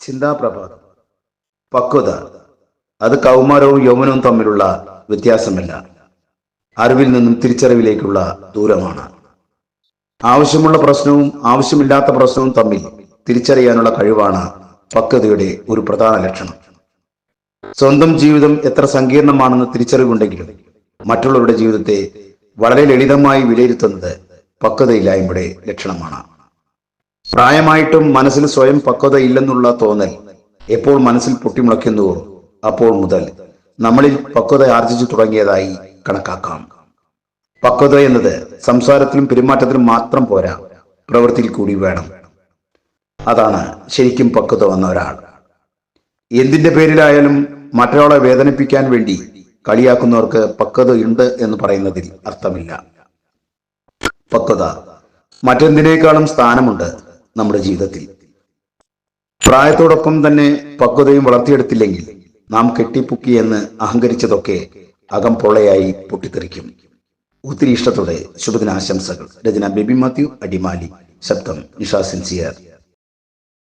ചിന്താപ്രഭാതം. പക്വത അത് കൗമാരവും യൗവനവും തമ്മിലുള്ള വ്യത്യാസമല്ല, അറിവിൽ നിന്നും തിരിച്ചറിവിലേക്കുള്ള ദൂരമാണ്. ആവശ്യമുള്ള പ്രശ്നവും ആവശ്യമില്ലാത്ത പ്രശ്നവും തമ്മിൽ തിരിച്ചറിയാനുള്ള കഴിവാണ് പക്വതയുടെ ഒരു പ്രധാന ലക്ഷണം. സ്വന്തം ജീവിതം എത്ര സങ്കീർണമാണെന്ന് തിരിച്ചറിവുണ്ടെങ്കിലും മറ്റുള്ളവരുടെ ജീവിതത്തെ വളരെ ലളിതമായി വിലയിരുത്തുന്നത് പക്വതയില്ലായ്മയുടെ ലക്ഷണമാണ്. പ്രായമായിട്ടും മനസ്സിൽ സ്വയം പക്വത ഇല്ലെന്നുള്ള തോന്നൽ എപ്പോൾ മനസ്സിൽ പൊട്ടിമുളയ്ക്കുന്നുവോ അപ്പോൾ മുതൽ നമ്മളിൽ പക്വത ആർജിച്ചു തുടങ്ങിയതായി കണക്കാക്കാം. പക്വത എന്നത് സംസാരത്തിലും പെരുമാറ്റത്തിലും മാത്രം പോരാ, പ്രവൃത്തിയിൽ കൂടി വേണം. അതാണ് ശരിക്കും പക്വത വന്ന ഒരാൾ. എന്തിന്റെ പേരിലായാലും മറ്റൊരാളെ വേദനിപ്പിക്കാൻ വേണ്ടി കളിയാക്കുന്നവർക്ക് പക്വത ഉണ്ട് എന്ന് പറയുന്നതിൽ അർത്ഥമില്ല. പക്വത മറ്റെന്തിനേക്കാളും സ്ഥാനമുണ്ട് നമ്മുടെ ജീവിതത്തിൽ. പ്രായത്തോടൊപ്പം തന്നെ പക്വതയും വളർത്തിയെടുത്തില്ലെങ്കിൽ നാം കെട്ടിപ്പൊക്കി എന്ന് അഹങ്കരിച്ചതൊക്കെ അകം പൊള്ളയായി പൊട്ടിത്തെറിക്കും. ഒത്തിരി ഇഷ്ടത്തോടെ ശുഭദിനാശംസകൾ. രചന ബേബി മാത്യു, അടിമാലി. ശബ്ദം നിഷ സിൻസിയർ.